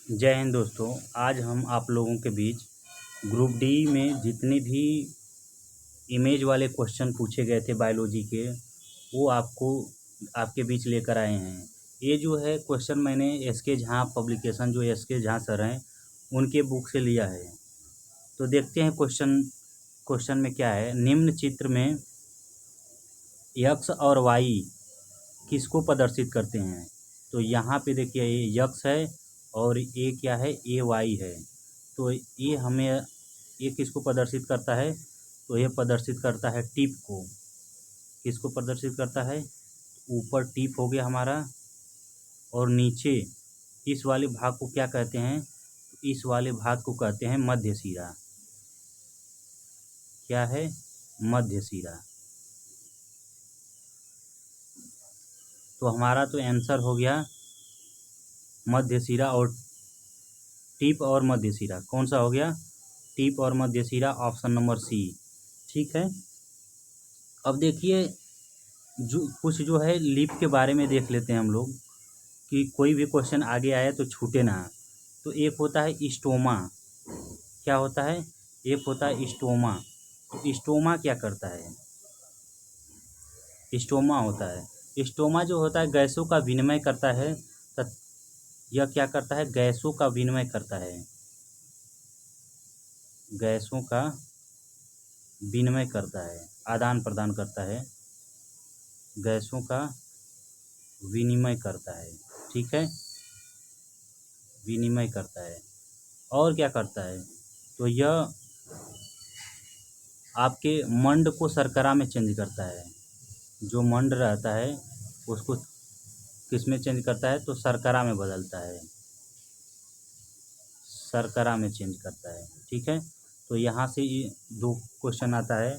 जय हिंद दोस्तों। आज हम आप लोगों के बीच ग्रुप डी में जितने भी इमेज वाले क्वेश्चन पूछे गए थे बायोलॉजी के, वो आपको आपके बीच लेकर आए हैं। ये जो है क्वेश्चन मैंने एस के झा पब्लिकेशन, जो एस के झा सर हैं, उनके बुक से लिया है। तो देखते हैं क्वेश्चन में क्या है। निम्न चित्र में यक्स और वाई किसको प्रदर्शित करते हैं? तो यहाँ पे देखिए, ये यक्स है और ये क्या है, ए वाई है। तो ये हमें, ये किसको प्रदर्शित करता है? तो ये प्रदर्शित करता है टिप को। किसको प्रदर्शित करता है? ऊपर टिप हो गया हमारा, और नीचे इस वाले भाग को क्या कहते हैं? इस वाले भाग को कहते हैं मध्य सिरा। क्या है? मध्य सिरा। तो हमारा तो आंसर हो गया मध्य सिरा और टिप और मध्य सिरा। कौन सा हो गया? टिप और मध्य सिरा, ऑप्शन नंबर सी। ठीक है। अब देखिए, जो है लिप के बारे में देख लेते हैं हम लोग, कि कोई भी क्वेश्चन आगे आए तो छूटे ना। तो एक होता है स्टोमा। क्या होता है? एक होता है स्टोमा। तो स्टोमा क्या करता है? स्टोमा होता है, स्टोमा जो होता है गैसों का विनिमय करता है। यह क्या करता है? गैसों का विनिमय करता है। गैसों का विनिमय करता है, आदान प्रदान करता है, गैसों का विनिमय करता है। ठीक है, विनिमय करता है। और क्या करता है? तो यह आपके मंड को शर्करा में चेंज करता है। जो मंड रहता है उसको किस में चेंज करता है? तो शर्करा में बदलता है, शर्करा में चेंज करता है। ठीक है। तो यहाँ से ये दो क्वेश्चन आता है।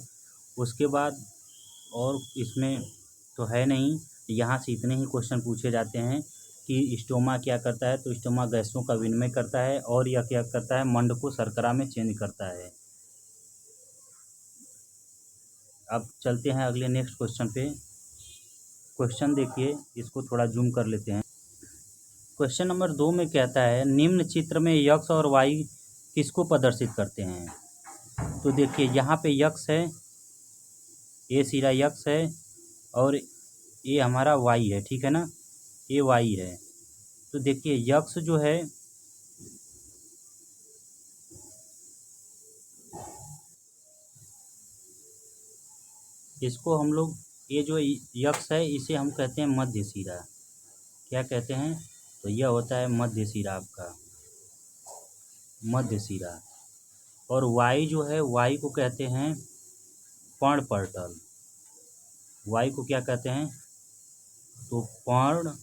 उसके बाद और इसमें तो है नहीं, यहाँ से इतने ही क्वेश्चन पूछे जाते हैं कि स्टोमा क्या करता है। तो स्टोमा गैसों का विनिमय करता है, और यह क्या करता है? मंड को शर्करा में चेंज करता है। अब चलते हैं अगले नेक्स्ट क्वेश्चन पे। क्वेश्चन देखिए, इसको थोड़ा जूम कर लेते हैं। क्वेश्चन नंबर 2 में कहता है, निम्न चित्र में यक्स और वाई किसको प्रदर्शित करते हैं? तो देखिए, यहाँ पे यक्स है, ये सिरा यक्स है, और ये हमारा वाई है। ठीक है ना, ये वाई है। तो देखिए, यक्स जो है, इसको हम लोग, ये जो यक्स है इसे हम कहते हैं मध्य सिरा। क्या कहते हैं? तो यह होता है मध्य सिरा, आपका मध्य सिरा। और वाई जो है, वाई को कहते हैं पर्णपर्टल। वाई को क्या कहते हैं? तो पर्णपर्टल।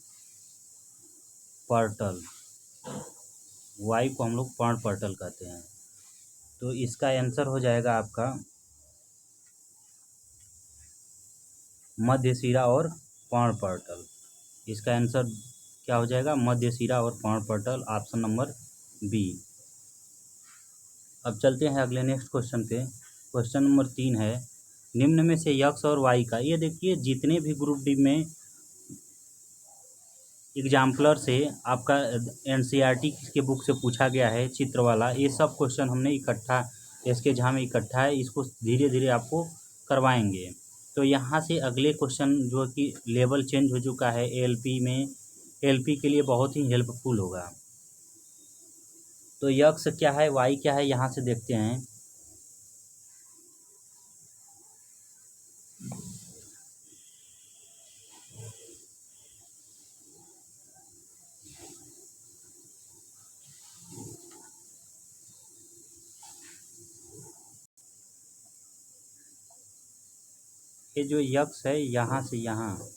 वाई को हम लोग पर्णपर्टल कहते हैं। तो इसका आंसर हो जाएगा आपका मध्य सिरा और पर्णपर्टल। इसका आंसर क्या हो जाएगा? मध्य सिरा और पर्णपर्टल, ऑप्शन नंबर बी। अब चलते हैं अगले नेक्स्ट क्वेश्चन पे। क्वेश्चन नंबर 3 है, निम्न में से यक्स और वाई का, ये देखिए जितने भी ग्रुप डी में एग्जाम्पलर से आपका एनसीईआरटी के बुक से पूछा गया है चित्र वाला, ये सब क्वेश्चन हमने इकट्ठा इसके झा में इकट्ठा है। इसको धीरे धीरे आपको करवाएंगे। तो यहाँ से अगले क्वेश्चन जो कि लेवल चेंज हो चुका है एलपी में, एलपी के लिए बहुत ही हेल्पफुल होगा। तो यक्स क्या है, वाई क्या है, यहाँ से देखते हैं। ये जो यक्स है, यहाँ से यहाँ,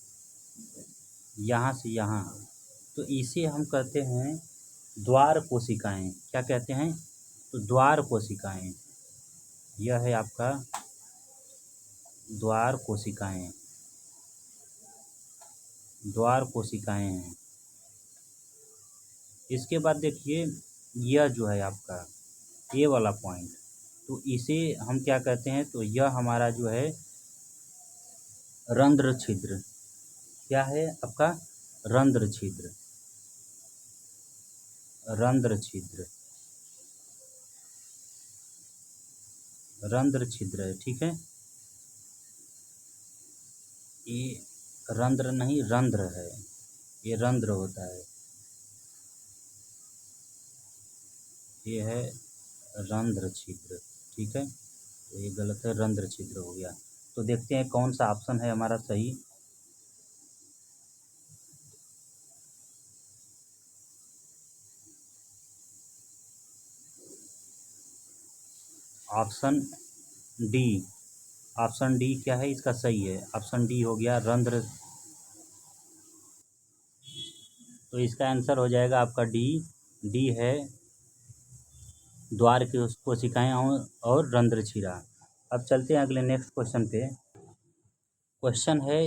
यहाँ से यहाँ, तो इसे हम कहते हैं द्वार कोशिकाएं। क्या कहते हैं? तो द्वार कोशिकाएं। यह है आपका द्वार कोशिकाएं। द्वार कोशिकाएं हैं। इसके बाद देखिए, यह जो है आपका ये वाला पॉइंट, तो इसे हम क्या कहते हैं? तो यह हमारा जो है रंध्र छिद्र। क्या है आपका? रंध्र छिद्र। रंध्र छिद्र, रंध्र छिद्र है, ठीक है। ये रंध्र नहीं रंध्र है, ये रंध्र होता है, ये है रंध्र छिद्र, ठीक है। तो ये गलत है, रंध्र छिद्र हो गया। तो देखते हैं कौन सा ऑप्शन है हमारा सही। ऑप्शन डी, ऑप्शन डी क्या है इसका सही है, ऑप्शन डी हो गया रंध्र। तो इसका आंसर हो जाएगा आपका डी, डी है द्वार की कोशिकाएं और रंध्र छिद्र। अब चलते हैं अगले नेक्स्ट क्वेश्चन पे। क्वेश्चन है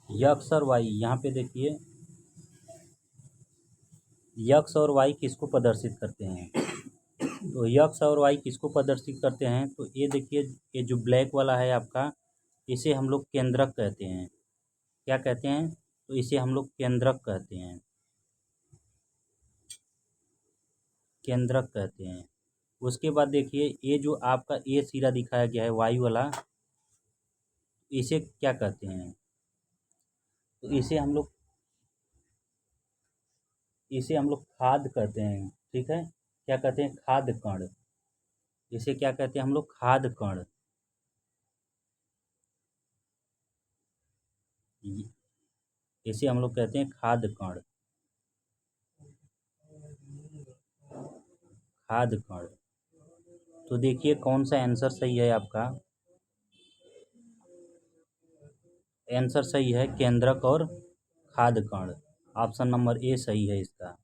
यक्स और वाई, यहाँ पे देखिए यक्स और वाई किसको प्रदर्शित करते हैं। तो यक्स और वाई किसको प्रदर्शित करते हैं, तो ये देखिए ये जो ब्लैक वाला है आपका, इसे हम लोग केंद्रक कहते हैं। क्या कहते हैं, तो इसे हम लोग केंद्रक कहते हैं, केंद्रक कहते हैं। उसके बाद देखिए ये जो आपका ए सिरा दिखाया गया है वाई वाला, इसे क्या कहते हैं, तो इसे हम लोग खाद कहते हैं, ठीक है। क्या कहते हैं, खाद कण। इसे क्या कहते हैं हम लोग, खाद कण। इसे हम लोग कहते हैं खाद कण, खाद कण। तो देखिए कौन सा आंसर सही है आपका। आंसर सही है केंद्रक और खाद कण, ऑप्शन नंबर ए सही है इसका।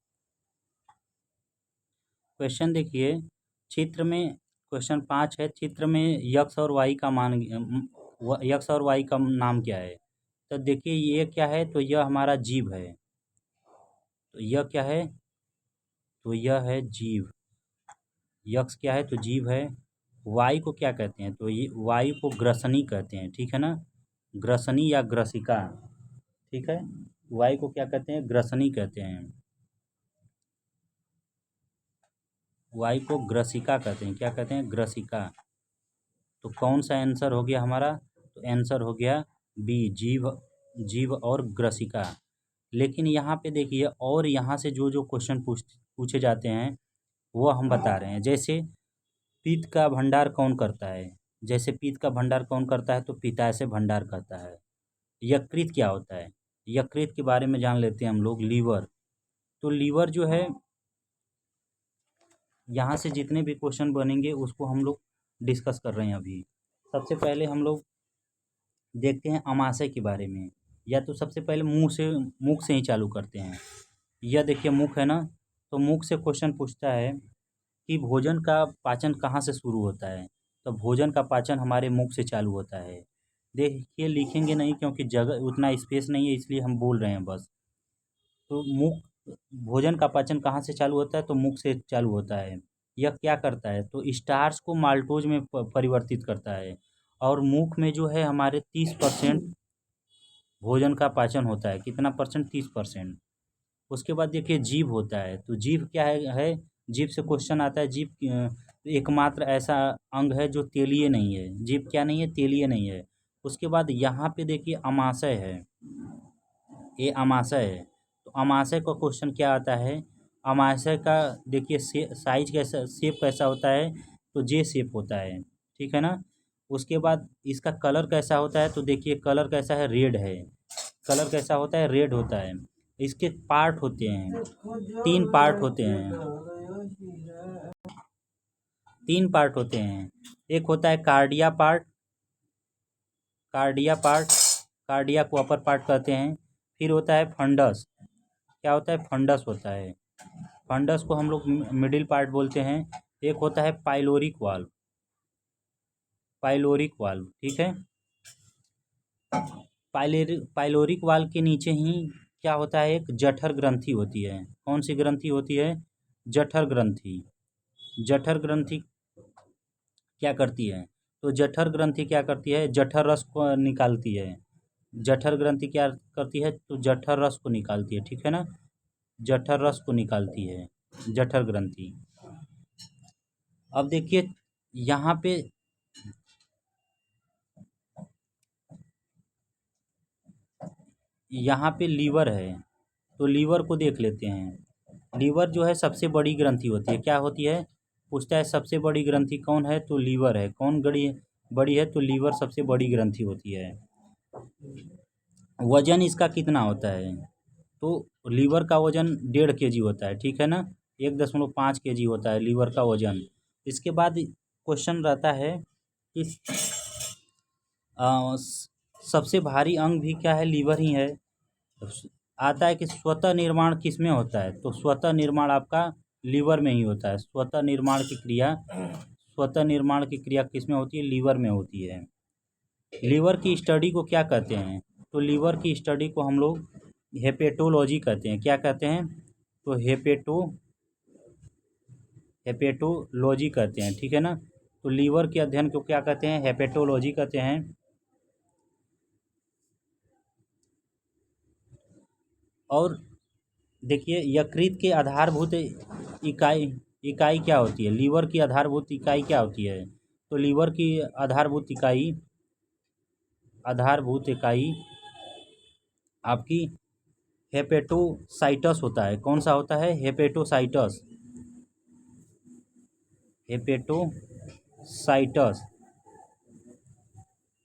क्वेश्चन देखिए चित्र में, क्वेश्चन 5 है, चित्र में यक्स और वाई का मान, यक्स और वाई का नाम क्या है। तो देखिए ये क्या है, तो यह हमारा जीव है। तो यह क्या है, तो यह है जीव। यक्स क्या है, तो जीव है। वाई को क्या कहते हैं, तो ये वाई को ग्रसनी कहते हैं, ठीक है ना, ग्रसनी या ग्रसिका, ठीक है। वाई को क्या कहते हैं, ग्रसनी कहते हैं, वाई को ग्रसिका कहते हैं। क्या कहते हैं, ग्रसिका। तो कौन सा आंसर हो गया हमारा, तो आंसर हो गया बी, जीव, जीव और ग्रसिका। लेकिन यहाँ पे देखिए और यहाँ से जो जो क्वेश्चन पूछे जाते हैं वो हम बता रहे हैं। जैसे पीत का भंडार कौन करता है, जैसे पीत का भंडार कौन करता है, तो पिता से भंडार करता है। यकृत क्या होता है, यकृत के बारे में जान लेते हैं हम लोग, लीवर। तो लीवर जो है, यहाँ से जितने भी क्वेश्चन बनेंगे उसको हम लोग डिस्कस कर रहे हैं अभी। सबसे पहले हम लोग देखते हैं अमाशय के बारे में, या तो सबसे पहले मुख से ही चालू करते हैं। यह देखिए मुख है ना, तो मुख से क्वेश्चन पूछता है कि भोजन का पाचन कहाँ से शुरू होता है। तो भोजन का पाचन हमारे मुख से चालू होता है। देखिए लिखेंगे नहीं क्योंकि जगह उतना स्पेस नहीं है, इसलिए हम बोल रहे हैं बस। तो मुख, भोजन का पाचन कहाँ से चालू होता है, तो मुख से चालू होता है। यह क्या करता है, तो स्टार्च को माल्टोज में परिवर्तित करता है। और मुख में जो है हमारे 30% भोजन का पाचन होता है। कितना परसेंट, 30%। उसके बाद देखिए जीभ होता है, तो जीभ क्या है, जीभ से क्वेश्चन आता है। जीभ एकमात्र ऐसा अंग है जो तेलीय नहीं है। जीभ क्या नहीं है, तेलीय नहीं है। उसके बाद यहाँ पे देखिए अमाशय है, ये अमाशय है। तो अमाशय का क्वेश्चन क्या आता है, अमाशय का देखिए साइज कैसा, शेप कैसा होता है, तो जे शेप होता है, ठीक है ना। उसके बाद इसका कलर कैसा होता है, तो देखिए कलर कैसा है, रेड है। कलर कैसा होता है, रेड होता है। इसके पार्ट होते हैं, 3 पार्ट होते हैं, 3 पार्ट होते हैं। एक होता है cardia part, cardia part, cardia को अपर पार्ट कहते हैं। फिर होता है फंडस, क्या होता है, फंडस होता है। फंडस को हम लोग मिडिल पार्ट बोलते हैं। एक होता है पाइलोरिक वाल्व, पाइलोरिक वाल्व, ठीक है। पाइलोरिक वाल्व के नीचे ही क्या होता है, एक जठर ग्रंथि होती है। कौन सी ग्रंथि होती है, जठर ग्रंथि। जठर ग्रंथि क्या करती है, तो जठर ग्रंथि क्या करती है, जठर रस को निकालती है। जठर ग्रंथि क्या करती है, तो जठर रस को निकालती है, ठीक है ना, जठर रस को निकालती है। जठर ग्रंथि। अब देखिए यहाँ पे लीवर है, तो लीवर को देख लेते हैं। लीवर जो है सबसे बड़ी ग्रंथि होती है। क्या होती है? पूछता है सबसे बड़ी ग्रंथि कौन है, तो लीवर है। कौन बड़ी है, तो लीवर सबसे बड़ी ग्रंथि होती है। वजन इसका कितना होता है, तो लीवर का वजन 1.5 kg होता है, ठीक है ना। 1.5 kg होता है लीवर का वजन। इसके बाद क्वेश्चन रहता है कि सबसे भारी अंग भी क्या है, लीवर ही है। आता है कि स्वतः निर्माण किस में होता है, तो स्वतः निर्माण आपका लीवर में ही होता है। स्वतः निर्माण की क्रिया किस में होती है, लीवर में होती है। लीवर की स्टडी को क्या कहते हैं, तो लीवर की स्टडी को हम लोग हेपेटोलॉजी कहते हैं। क्या कहते हैं, तो हेपेटोलॉजी कहते हैं, ठीक है ना। तो लीवर के अध्ययन को क्या कहते हैं, हेपेटोलॉजी कहते हैं। और देखिए यकृत के आधारभूत इकाई क्या होती है, लीवर की आधारभूत इकाई क्या होती है, तो लीवर की आधारभूत इकाई आपकी हेपेटोसाइटस होता है। कौन सा होता है, हेपेटोसाइटस।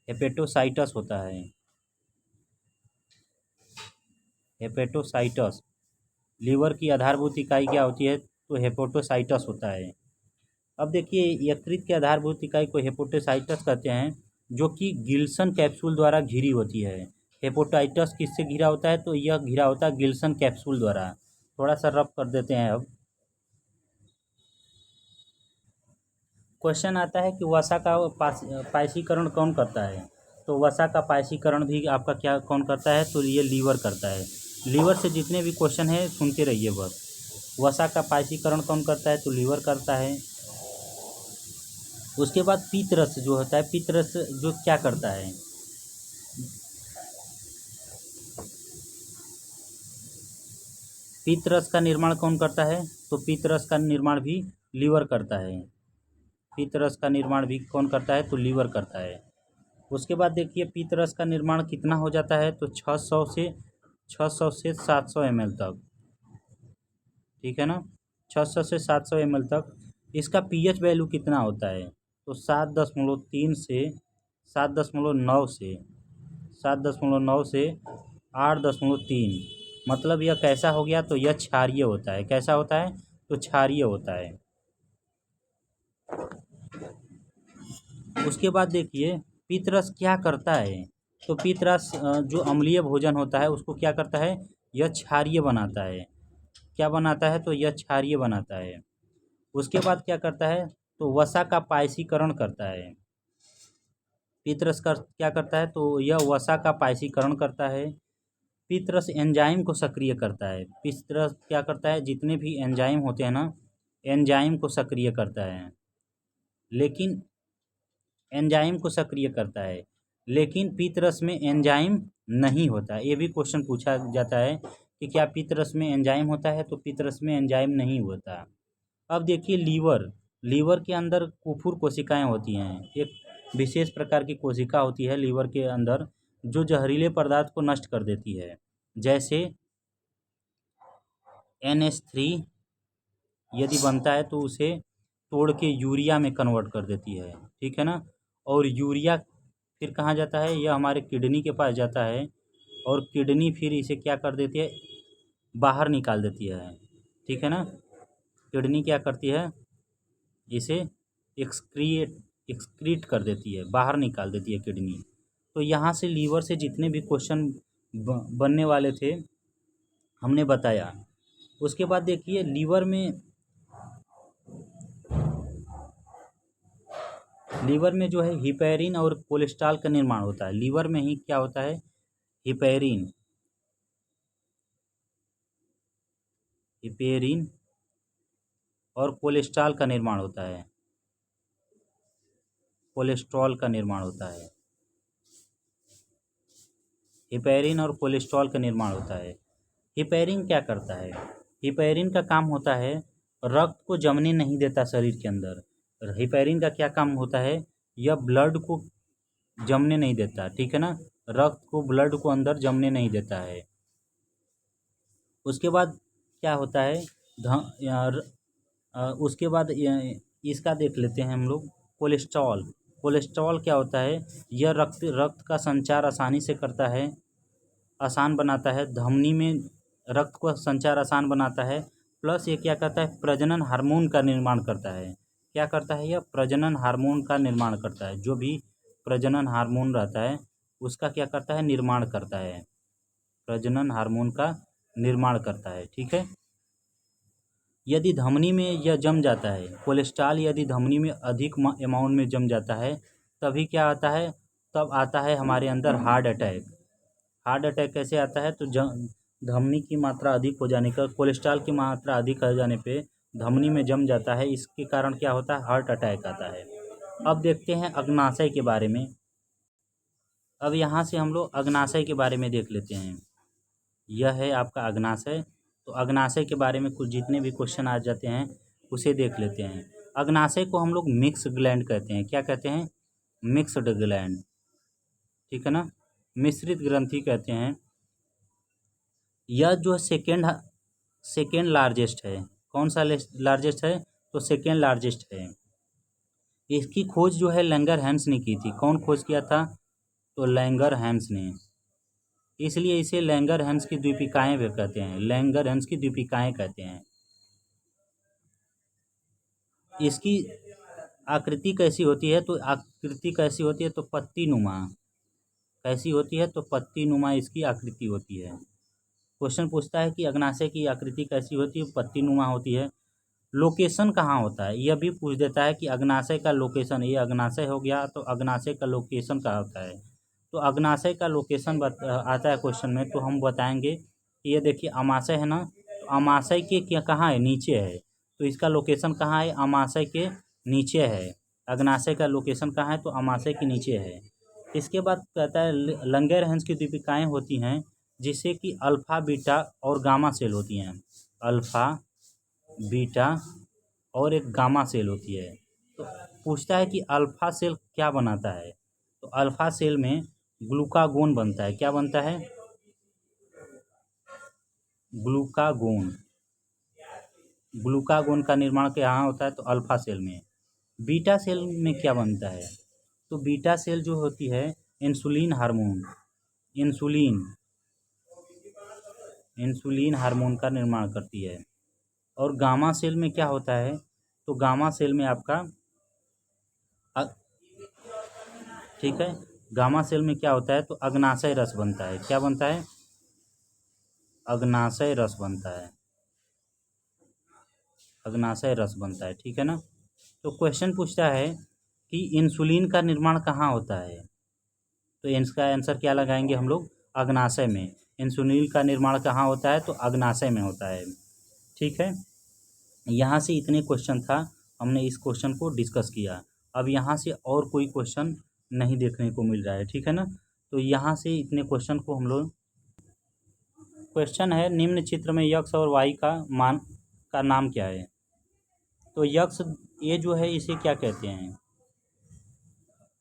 हेपेटोसाइटस होता है। हेपेटोसाइटस लीवर की आधारभूत इकाई क्या होती है, तो हेपेटोसाइटस होता है। अब देखिए यकृत के आधारभूत इकाई को हेपेटोसाइटस कहते हैं, जो कि गिल्सन कैप्सूल द्वारा घिरी होती है। हेपेटाइटस किससे घिरा होता है, तो यह घिरा होता है गिल्सन कैप्सूल द्वारा। थोड़ा सा रब कर देते हैं। अब क्वेश्चन आता है कि वसा का पायसीकरण कौन करता है, तो वसा का पायसीकरण भी आपका क्या कौन करता है, तो ये लीवर करता है। लीवर से जितने भी क्वेश्चन हैं सुनते रहिए बस। वसा का पायसीकरण कौन करता है, तो लीवर करता है। उसके बाद पीतरस जो होता है, पीतरस जो क्या करता है, पीतरस का निर्माण कौन करता है, तो पीतरस का निर्माण भी लीवर करता है। पीतरस का निर्माण भी कौन करता है, तो लीवर करता है। उसके बाद देखिए पीतरस का निर्माण कितना हो जाता है, तो 600 से 700 ml तक, ठीक है ना। 600 से 700 ml तक। इसका पीएच वैल्यू कितना होता है, तो 7.3 से 7.9 से 7.9 से 8.3। मतलब यह कैसा हो गया, तो यह क्षारीय होता है। कैसा होता है, तो क्षारीय होता है। उसके बाद देखिए पीतरस क्या करता है, तो पीतरस जो अम्लीय भोजन होता है उसको क्या करता है, यह क्षारीय बनाता है। क्या बनाता है, तो यह क्षारीय बनाता है। उसके बाद क्या करता है, तो वसा का पायसीकरण करता है। पीतरस कर क्या करता है, तो यह वसा का पायसीकरण करता है। पीतरस एंजाइम को सक्रिय करता है। पीतरस क्या करता है, जितने भी एंजाइम होते हैं ना, एंजाइम को सक्रिय करता है। लेकिन एंजाइम को सक्रिय करता है, लेकिन पीतरस में एंजाइम नहीं होता। ये भी क्वेश्चन पूछा जाता है कि क्या पीतरस में एंजाइम होता है, तो पीतरस में एंजाइम नहीं होता। अब देखिए लीवर के अंदर कुफुर कोशिकाएं होती हैं। एक विशेष प्रकार की कोशिका होती है लीवर के अंदर, जो जहरीले पदार्थ को नष्ट कर देती है। जैसे NH3 यदि बनता है तो उसे तोड़ के यूरिया में कन्वर्ट कर देती है, ठीक है ना। और यूरिया फिर कहाँ जाता है, यह हमारे किडनी के पास जाता है। और किडनी फिर इसे क्या कर देती है, बाहर निकाल देती है, ठीक है ना। किडनी क्या करती है, इसे एक्सक्रीट कर देती है, बाहर निकाल देती है किडनी। तो यहाँ से लीवर से जितने भी क्वेश्चन बनने वाले थे हमने बताया। उसके बाद देखिए लीवर में जो है हिपैरिन और कोलेस्ट्रॉल का निर्माण होता है। लीवर में ही क्या होता है, हिपैरिन और कोलेस्ट्रॉल का निर्माण होता है। कोलेस्ट्रॉल का निर्माण होता है, हिपैरिन और कोलेस्ट्रॉल का निर्माण होता है। हिपैरिन क्या करता है, हिपैरिन का काम होता है रक्त को जमने नहीं देता शरीर के अंदर। हेपेरिन का क्या काम होता है, यह ब्लड को जमने नहीं देता, ठीक है ना, रक्त को ब्लड को अंदर जमने नहीं देता है। उसके बाद क्या होता है, उसके बाद इसका देख लेते हैं हम लोग, कोलेस्ट्रॉल। कोलेस्ट्रॉल क्या होता है, यह रक्त रक्त का संचार आसानी से करता है, आसान बनाता है, धमनी में रक्त को संचार आसान बनाता है। प्लस ये क्या करता है, प्रजनन हार्मोन का निर्माण करता है। क्या करता है, यह प्रजनन हार्मोन का निर्माण करता है। जो भी प्रजनन हार्मोन रहता है उसका क्या करता है, निर्माण करता है, प्रजनन हार्मोन का निर्माण करता है, ठीक है। यदि धमनी में यह जम जाता है, कोलेस्ट्रॉल यदि धमनी में अधिक अमाउंट में जम जाता है, तभी क्या आता है, तब आता है हमारे अंदर हार्ट अटैक। हार्ट अटैक कैसे आता है, तो धमनी की मात्रा अधिक हो जाने का, कोलेस्ट्रॉल की मात्रा अधिक हो जाने पे धमनी में जम जाता है, इसके कारण क्या होता है, हार्ट अटैक आता है। अब देखते हैं अग्नाशय के बारे में। अब यहाँ से हम लोग अग्नाशय के बारे में देख लेते हैं। यह है आपका अग्नाशय। तो अग्नाशय के बारे में कुछ जितने भी क्वेश्चन आ जाते हैं उसे देख लेते हैं। अग्नाशय को हम लोग मिक्स ग्लैंड कहते हैं। क्या कहते हैं, मिक्स्ड ग्लैंड, ठीक है ना, मिश्रित ग्रंथि कहते हैं। यह जो सेकेंड लार्जेस्ट है, कौन सा लार्जेस्ट है, तो सेकेंड लार्जेस्ट है। इसकी खोज जो है लैंगर हैंस ने की थी। कौन खोज किया था, तो लैंगर हैंस ने, इसलिए इसे लैंगर हैंस की द्वीपिकाएं भी कहते हैं, लैंगर हैंस की द्वीपिकाएं कहते हैं। इसकी आकृति कैसी होती है, तो आकृति कैसी होती है, तो पत्ती नुमा, कैसी होती है, तो पत्ती नुमा इसकी आकृति होती है। क्वेश्चन पूछता है कि अग्नाशय की आकृति कैसी होती है, पत्ती नुमा होती है। लोकेशन कहाँ होता है, यह भी पूछ देता है कि अग्नाशय का लोकेशन, ये अग्नाशय हो गया, तो अग्नाशय का लोकेशन कहाँ होता है। तो अग्नाशय का लोकेशन आता है क्वेश्चन में, तो हम बताएंगे कि ये देखिए अमाशय है ना, तो अमाशय के क्या कहाँ है, नीचे है, तो इसका लोकेशन कहाँ है, अमाशय के नीचे है। अग्नाशय का लोकेशन कहाँ है, तो अमाशय के नीचे है। इसके बाद कहता है लंगेरहंस की दीपिकाएँ होती हैं जिससे कि अल्फ़ा बीटा और गामा सेल होती हैं। अल्फ़ा बीटा और एक गामा सेल होती है। तो पूछता है कि अल्फ़ा सेल क्या बनाता है, तो अल्फ़ा सेल में ग्लूकागोन बनता है। क्या बनता है, ग्लूकागोन। ग्लूकागोन का निर्माण कहाँ होता है, तो अल्फ़ा सेल में। बीटा सेल में क्या बनता है, तो बीटा सेल जो होती है insulin hormone, insulin insulin hormone का निर्माण करती है। और गामा सेल में क्या होता है, तो गामा सेल में आपका ठीक है, गामा सेल में क्या होता है, तो अग्नाशय रस बनता है। क्या बनता है, अग्नाशय रस बनता है, अग्नाशय रस बनता है, ठीक है ना। तो क्वेश्चन पूछता है कि इंसुलिन का निर्माण कहाँ होता है, तो इसका आंसर क्या लगाएंगे हम लोग, अग्नाशय में। इंसुलिन का निर्माण कहाँ होता है, तो अग्नाशय में होता है, ठीक है। यहाँ से इतने क्वेश्चन था, हमने इस क्वेश्चन को डिस्कस किया। अब यहाँ से और कोई क्वेश्चन नहीं देखने को मिल रहा है, ठीक है ना। तो यहाँ से इतने क्वेश्चन को हम लोग, क्वेश्चन है निम्न चित्र में यक्ष और वाई का नाम क्या है। तो यक्ष ये जो है इसे क्या कहते हैं,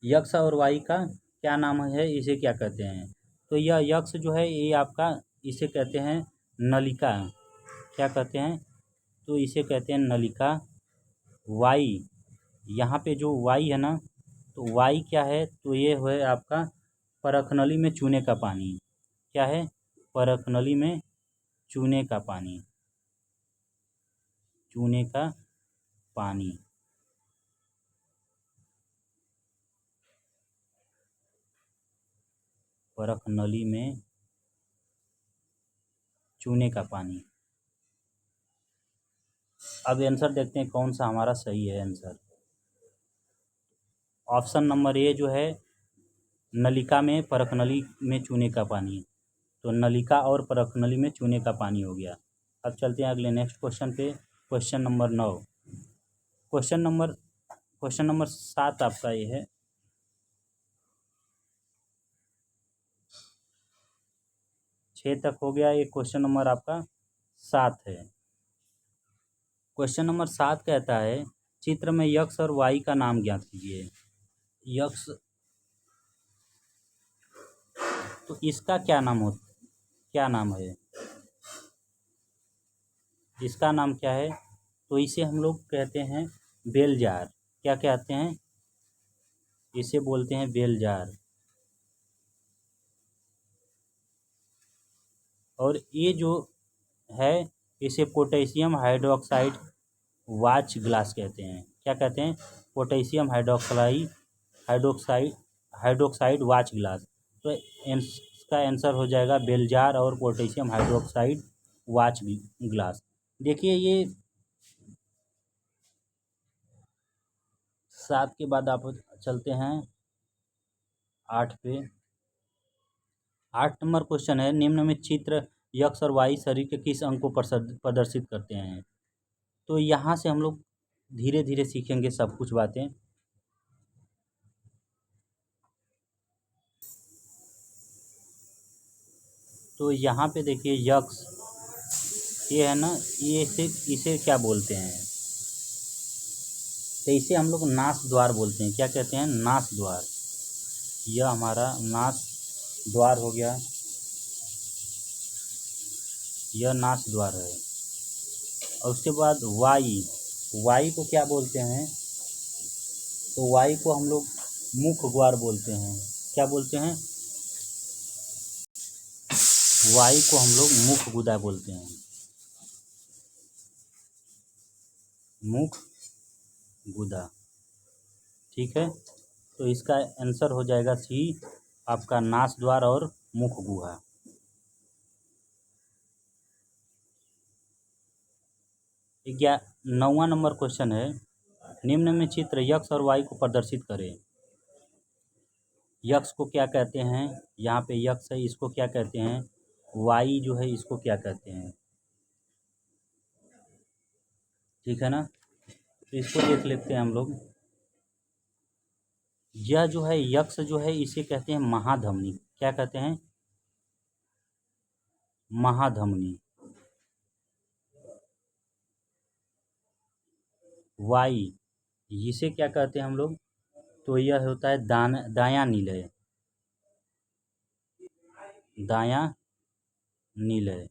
यक्ष और वाई का क्या नाम है, इसे क्या कहते हैं। तो यह यक्ष जो है ये आपका, इसे कहते हैं नलिका। क्या कहते हैं, तो इसे कहते हैं नलिका। वाई, यहाँ पे जो वाई है ना, तो वाई क्या है, तो ये है आपका परखनली में चूने का पानी। क्या है, परखनली में चूने का पानी, चूने का पानी। परखनली में चूने का पानी। अब आंसर देखते हैं कौन सा हमारा सही है आंसर। ऑप्शन नंबर ए जो है, नलिका में परखनली में चूने का पानी, तो नलिका और परखनली में चूने का पानी हो गया। अब चलते हैं अगले नेक्स्ट क्वेश्चन पे, क्वेश्चन नंबर 9। क्वेश्चन नंबर 7 आपका ये है। 6 तक हो गया, ये क्वेश्चन नंबर आपका 7 है। क्वेश्चन नंबर 7 कहता है चित्र में यक्ष और वाई का नाम ज्ञात कीजिए। यक्ष, तो इसका क्या नाम है? इसका नाम क्या है? तो इसे हम लोग कहते हैं बेलजार। क्या कहते हैं? इसे बोलते हैं बेलजार। और ये जो है इसे पोटेशियम हाइड्रोक्साइड वाच ग्लास कहते हैं। क्या कहते हैं? Potassium hydroxide hydroxide watch glass. तो इसका आंसर हो जाएगा बेलजार और पोटेशियम हाइड्रोक्साइड वाच ग्लास। देखिए ये 7 के बाद आप चलते हैं 8 पे। 8 नंबर क्वेश्चन है निम्न में चित्र यक्ष और वाई शरीर के किस अंग को प्रदर्शित करते हैं? तो यहाँ से हम लोग धीरे धीरे सीखेंगे सब कुछ बातें। तो यहाँ पे देखिए यक्ष, ये है ना, ये इसे क्या बोलते हैं? तो इसे हम लोग नास द्वार बोलते हैं। क्या कहते हैं? नास द्वार। यह हमारा नास द्वार हो गया, यह नास द्वार है। और उसके बाद वाई को क्या बोलते हैं? तो वाई को हम लोग मुख द्वार बोलते हैं। क्या बोलते हैं? वाई को हम लोग मुख गुदा बोलते हैं, मुख गुदा। ठीक है, तो इसका आंसर हो जाएगा सी, आपका नास द्वार और मुख गुहा। 9वां नंबर क्वेश्चन है निम्न में चित्र यक्ष और वाई को प्रदर्शित करें। यक्ष को क्या कहते हैं? यहाँ पे यक्ष है, इसको क्या कहते हैं? वाई जो है इसको क्या कहते हैं? ठीक है ना, तो इसको देख लेते हैं हम लोग। यह जो है यक्ष जो है इसे कहते हैं महाधमनी। क्या कहते हैं? महाधमनी। वाई, इसे क्या कहते हैं हम लोग? तो यह होता है दायां निलय। दायां निलय।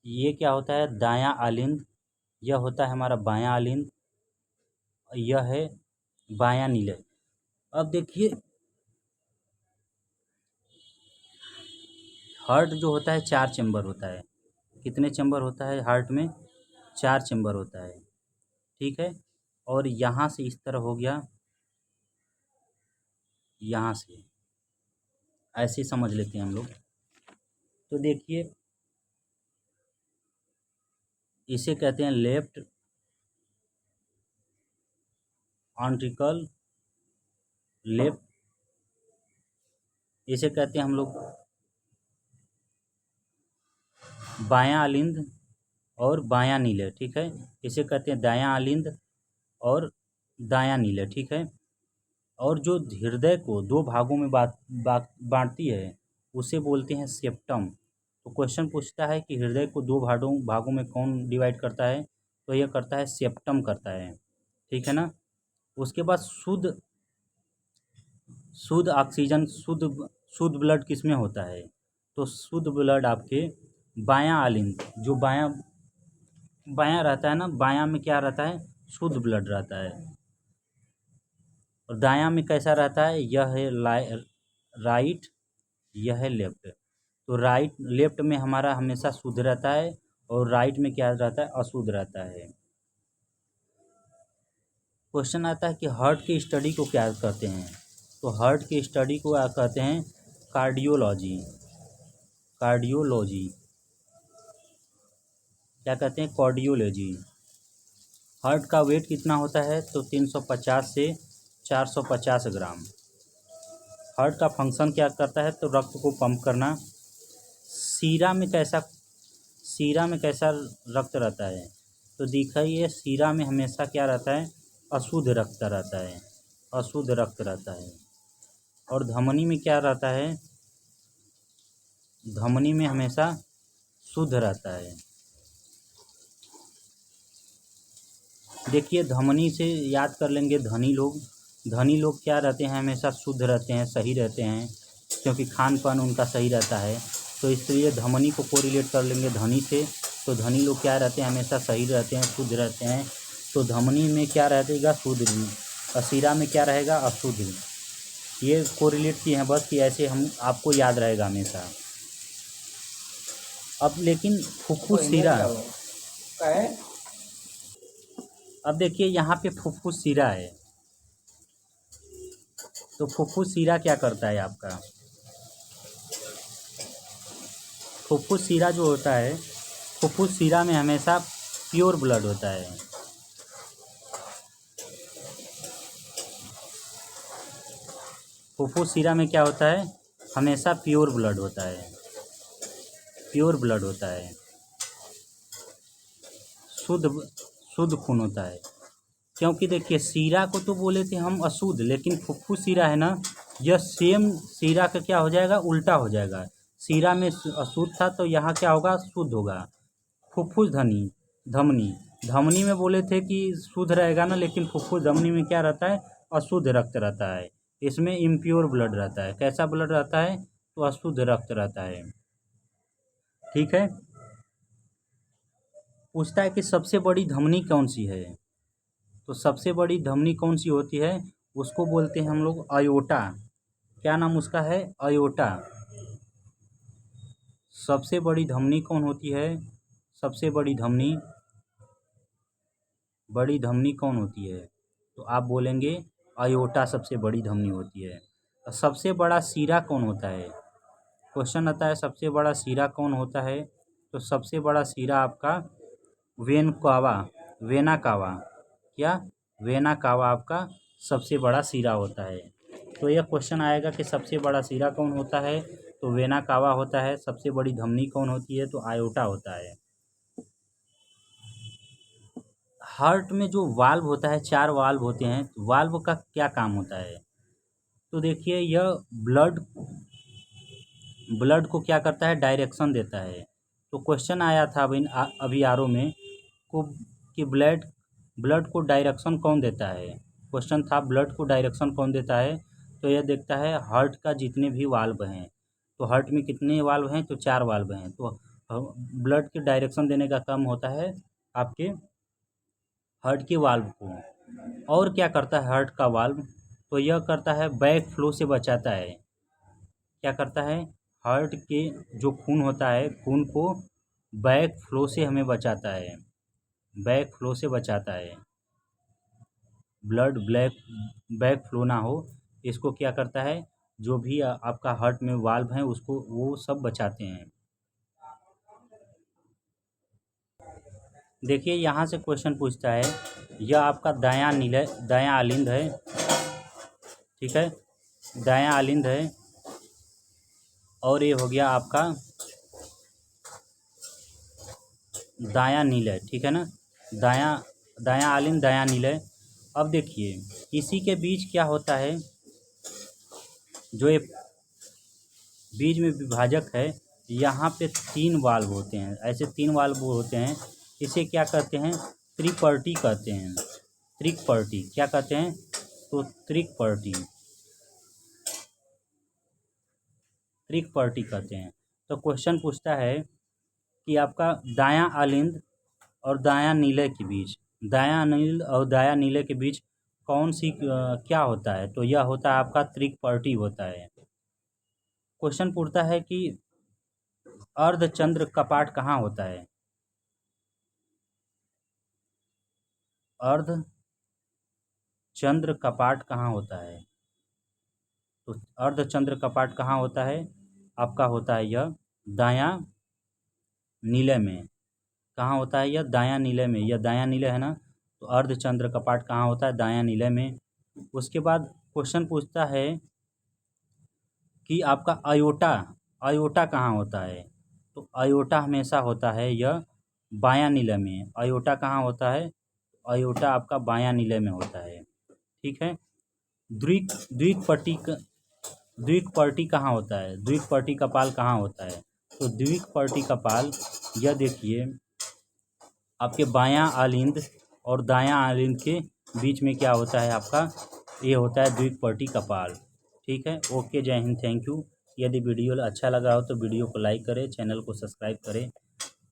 ये क्या होता है? दायां आलिंद। यह होता है हमारा बायां आलिंद। यह है बायां निलय। अब देखिए हार्ट जो होता है 4 चैम्बर होता है। कितने चैम्बर होता है हार्ट में? 4 चैम्बर होता है। ठीक है, और यहाँ से इस तरह हो गया, यहाँ से ऐसे समझ लेते हैं हम लोग। तो देखिए इसे कहते हैं लेफ्ट ऑन्ट्रिकल लेफ्ट। इसे कहते हैं हम लोग बायां आलिंद और बायां नीले। ठीक है, इसे कहते हैं दायां आलिंद और दायां नीले। ठीक है, और जो हृदय को 2 भागों में बांटती है उसे बोलते हैं सेप्टम। तो क्वेश्चन पूछता है कि हृदय को 2 भागों में कौन डिवाइड करता है? तो यह करता है सेप्टम करता है। ठीक है ना, उसके बाद शुद्ध ऑक्सीजन, शुद्ध ब्लड किस में होता है? तो शुद्ध ब्लड आपके बायां आलिंद, जो बायां बायां रहता है ना, बायां में क्या रहता है? शुद्ध ब्लड रहता है। और दायां में कैसा रहता है? यह है राइट, यह है लेफ्ट। तो राइट लेफ्ट में हमारा हमेशा शुद्ध रहता है और राइट में क्या रहता है? अशुद्ध रहता है। क्वेश्चन आता है कि हार्ट की स्टडी को क्या कहते हैं? तो हार्ट की स्टडी को कहते हैं कार्डियोलॉजी। कार्डियोलॉजी। क्या कहते हैं? कार्डियोलॉजी। हार्ट का वेट कितना होता है? तो 350 से 450 ग्राम। हार्ट का फंक्शन क्या करता है? तो रक्त को पंप करना। सीरा में कैसा रक्त रहता है? तो दिखाइए सीरा में हमेशा क्या रहता है? अशुद्ध रक्त रहता है, अशुद्ध रक्त रहता है। और धमनी में क्या रहता है? धमनी में हमेशा शुद्ध रहता है। देखिए धमनी से याद कर लेंगे धनी लोग। धनी लोग क्या रहते हैं, हमेशा शुद्ध रहते हैं, सही रहते हैं, क्योंकि खान पान उनका सही रहता है। तो इसलिए धमनी को कोरिलेट कर लेंगे धनी से। तो धनी लोग क्या रहते हैं, हमेशा सही रहते हैं, शुद्ध रहते हैं। तो धमनी में क्या रहेगा, शुद्ध। और शीरा में क्या रहेगा, अशुद्ध। ये कोरिलेट किए हैं बस, कि ऐसे हम आपको याद रहेगा हमेशा। अब लेकिन फुफ्फुस शीरा, अब देखिए यहाँ पे फुफ्फुस शीरा है। तो फुफ्फुस शीरा क्या करता है आपका, फुफ्फुस शीरा जो होता है, फुफ्फुस शीरा में हमेशा प्योर ब्लड होता है। फुफ्फुस शीरा में क्या होता है, हमेशा प्योर ब्लड होता है, प्योर ब्लड होता है, शुद्ध शुद्ध खून होता है। क्योंकि देखिए शीरा को तो बोले थे हम अशुद्ध, लेकिन फुफ्फुस शीरा है ना, यह सेम शीरा का क्या हो जाएगा, उल्टा हो जाएगा। शीरा में अशुद्ध था तो यहाँ क्या होगा, शुद्ध होगा। फुफ्फुस धनी धमनी, धमनी में बोले थे कि शुद्ध रहेगा ना, लेकिन फुफ्फुस धमनी में क्या रहता है, अशुद्ध रक्त रहता है। इसमें इम्प्योर ब्लड रहता है। कैसा ब्लड रहता है, तो अशुद्ध रक्त रहता है। ठीक है। पूछता है कि सबसे बड़ी धमनी कौन सी है। तो सबसे बड़ी धमनी कौन सी होती है, उसको बोलते हैं हम लोग अयोटा। क्या नाम उसका है, अयोटा। सबसे बड़ी धमनी कौन होती है, सबसे बड़ी धमनी, बड़ी धमनी कौन होती है, तो आप बोलेंगे अयोटा सबसे बड़ी धमनी होती है। और सबसे बड़ा शीरा कौन होता है, क्वेश्चन आता है सबसे बड़ा शीरा कौन होता है। तो सबसे बड़ा शीरा आपका वेन कावा, वेना कावा, क्या, वेना कावा आपका सबसे बड़ा शीरा होता है। तो यह क्वेश्चन आएगा कि सबसे बड़ा शीरा कौन होता है, तो वेना कावा होता है। सबसे बड़ी धमनी कौन होती है, तो आयोटा होता है। हार्ट में जो वाल्व होता है, 4 वाल्व होते हैं, वाल्व का क्या काम होता है। तो देखिए यह ब्लड ब्लड को क्या करता है, डायरेक्शन देता है। तो क्वेश्चन आया था अभी आर ओ में को कि ब्लड ब्लड को डायरेक्शन कौन देता है। क्वेश्चन था ब्लड को डायरेक्शन कौन देता है। तो यह देखता है हार्ट का जितने भी वाल्व हैं। तो हार्ट में कितने वाल्व हैं, तो 4 वाल्व हैं। तो ब्लड के डायरेक्शन देने का काम होता है आपके हार्ट के वाल्व को। और क्या करता है हार्ट का वाल्व, तो यह करता है बैक फ्लो से बचाता है। क्या करता है, हार्ट के जो खून होता है, खून को बैक फ्लो से हमें बचाता है, बैक फ्लो से बचाता है। ब्लड बैक फ्लो ना हो, इसको क्या करता है, जो भी आपका हार्ट में वाल्व है उसको वो सब बचाते हैं। देखिए यहाँ से क्वेश्चन पूछता है, यह आपका दायां नीले दायां आलिंद है। ठीक है, दायां आलिंद है। और ये हो गया आपका दायां नीले, ठीक है ना, दायां दायां आलिंद दायां नीले। अब देखिए इसी के बीच क्या होता है, जो ये बीच में विभाजक है, यहाँ पे 3 वाल्व होते हैं, ऐसे 3 वाल्व होते हैं। इसे क्या कहते हैं, त्रिपर्टी कहते हैं। त्रिपर्टी क्या कहते हैं, तो त्रिपर्टी त्रिपर्टी कहते हैं। तो क्वेश्चन पूछता है कि आपका दायां आलिंद और दायां नीले के बीच, दायां आलिंद और दायां नीले के बीच कौन सी क्या होता है, तो यह होता है आपका त्रिपर्टी होता है। क्वेश्चन पूछता है कि अर्धचंद्र कपाट कहाँ होता है। अर्धचंद्र कपाट कहाँ होता है, तो अर्धचंद्र कपाट कहाँ होता है, आपका होता है यह दायां नीले में। कहाँ होता है, यह दायां नीले में, यह दायां नीले है ना। तो अर्धचंद्र कपाट कहाँ होता है, दायां नीले में। उसके बाद क्वेश्चन पूछता है कि आपका अयोटा, अयोटा कहाँ होता है। तो अयोटा हमेशा होता है यह बायां नीले में। अयोटा कहाँ होता है, अयोटा आपका बायां नीले में होता है। ठीक है। द्विक द्विकपर्टी द्विकपर्टी कहाँ होता है, द्विकपर्टी कपाल कहाँ होता है। तो द्विकपर्टी कपाल, यह देखिए आपके बायां आलिंद और दायां आलिंद के बीच में क्या होता है आपका, ये होता है द्विपर्टी कपाल। ठीक है, ओके, जय हिंद, थैंक यू। यदि वीडियो अच्छा लगा हो तो वीडियो को लाइक करें, चैनल को सब्सक्राइब करें,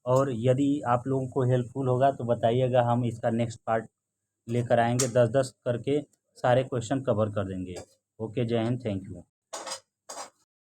और यदि आप लोगों को हेल्पफुल होगा तो बताइएगा, हम इसका नेक्स्ट पार्ट लेकर आएंगे, 10-10 करके सारे क्वेश्चन कवर कर देंगे। ओके, जय हिंद, थैंक यू।